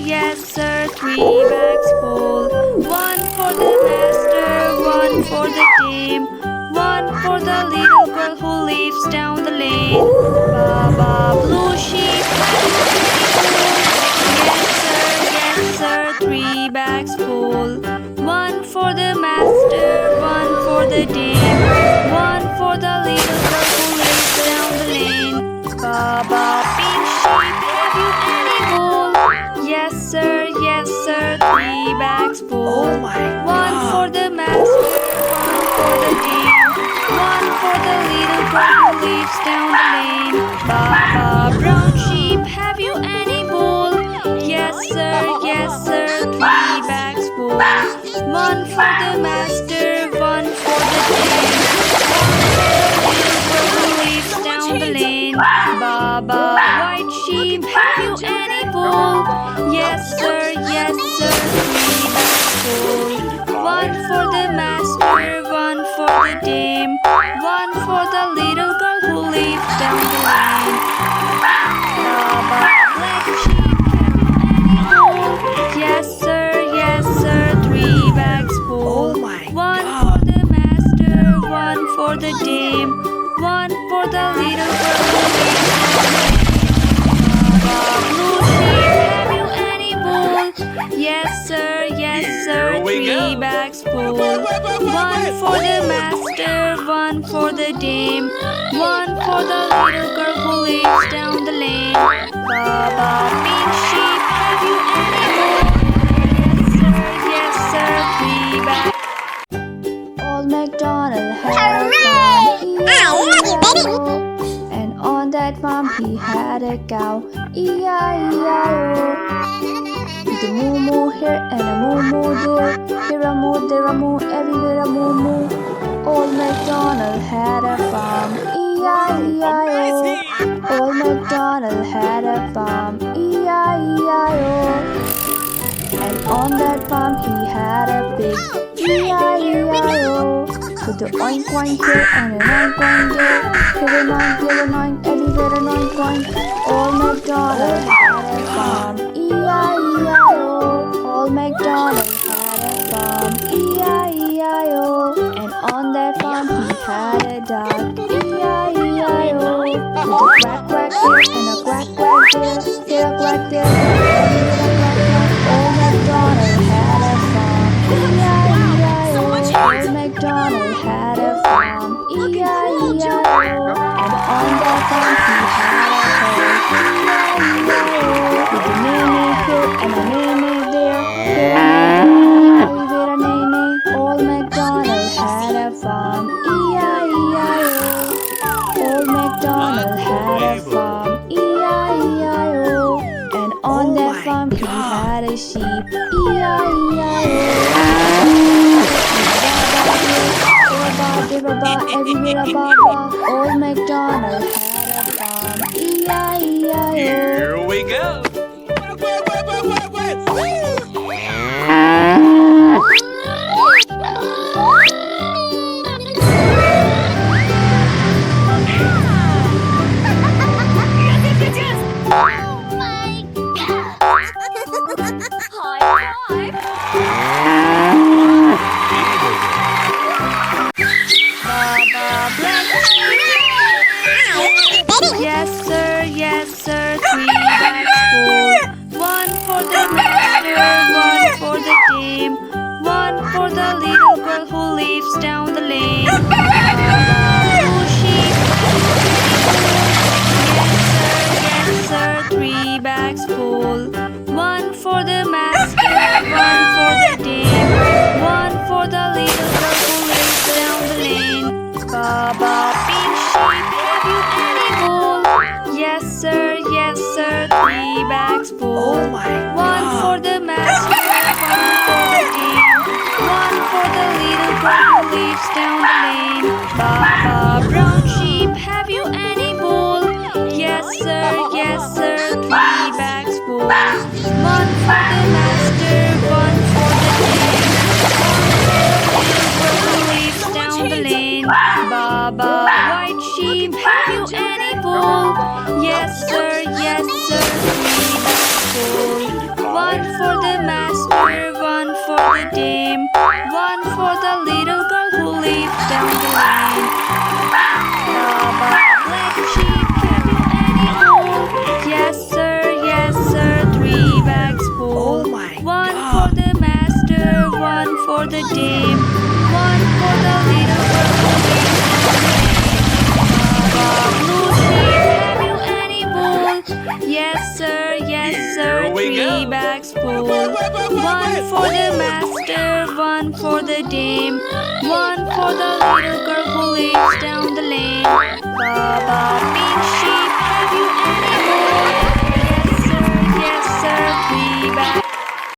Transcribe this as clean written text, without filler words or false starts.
Yes, sir, 3 bags full. One for the master, one for the dame, one for the little girl who lives down the lane. Baba Blue Sheep, yes, sir, 3 bags full. One for the master, one for the dame, one for the little girl who lives down the lane. Baba Pink Sheep, have you any wool? Yes, sir, 3 bags full. Oh my One God. for the master, one for the dame, one for the little girl who lives down the lane. Baba Brown Sheep, have you any wool? Yes, sir, 3 bags full. One for the master, one for the dame, one for the little girl who lives down the lane. Baba White Sheep, have you any wool? Yes, sir, 3 bags full. One for the master, one for the dame, one for the little girl who lives down the lane. Baba Black Sheep, have you any wool? Yes, sir, 3 bags full. Oh my One God. for the master, one for the dame, one for the little girl who lives down the lane. Baba Blue Sheep, have you any wool? Yes, sir, Here we 3 bags full. One for the master, one for the dame, one for the little girl who lives down the lane. Baba Pink Sheep, have you any wool? Yes, sir, 3 bags. Old MacDonald had a farm, E-I-E-I-O. And on that farm he had a cow, E-I-E-I-O. With a moo-moo here and a moo-moo there, here a moo, there a moo, everywhere a moo-moo. Old MacDonald had a farm, E-I-E-I-O. Old MacDonald had a farm, E-I-E-I-O. And on that farm he had a pig, E-I-E-I-O. With the oink oink here and an oink oink there, here an oink, everywhere an oink oink. Old MacDonald had a farm, E-I-E-I-O. Old MacDonald had a farm, E-I-E-I-O. And on that farm he had a dog, E-I-E-I-O. With a quack quack here and a quack quack there, here a quack there, everywhere a quack quack. Old MacDonald had a farm, E-I-E-I-O. Old MacDonald had a farm, E-I-E-I-O. And on that farm he had a hole, E-I-E-I-O. With a neigh here and a neigh there, here a neigh, everywhere a neigh. Old MacDonald had a farm, E-I-E-I-O. Old MacDonald had a farm, E-I-E-I-O. And on that farm he had a sheep, E-I-E-I-O. Everywhere a baba, Old MacDonald had a farm, E-I-E-I-O. Here we go. Yes, sir, 3 bags full. One for the master, one for the dame, one for the little girl who lives down the lane. Baba Blue Sheep, yes, sir, 3 bags full. One for the master, one for the dame, one for the little girl who lives down the lane. Baba Pink Sheep, have you any wool? Yes, sir, 3 bags full. Oh my One God. for the master, one for the dame, one for the little girl who lives down the lane. Baba Brown Sheep, have you any wool? Yes, sir, 3 bags full. One for the master, one for the dame, one for the little girl who lives down the lane. Baba White Sheep, have you any wool? Yes, sir, Yes, sir, 3 bags full. One for the master, one for the dame, one for the little girl who lives down the lane. Baba, black sheep, have you any wool? Yes, sir, 3 bags full. One for the master, one for the dame, one for the little girl who lives down the lane. Baba, blue sheep, have you any wool? Yes, sir, Here we 3 go. bags full. One for the master, one for the dame, one for the little girl who lives down the lane. Baba, pink sheep,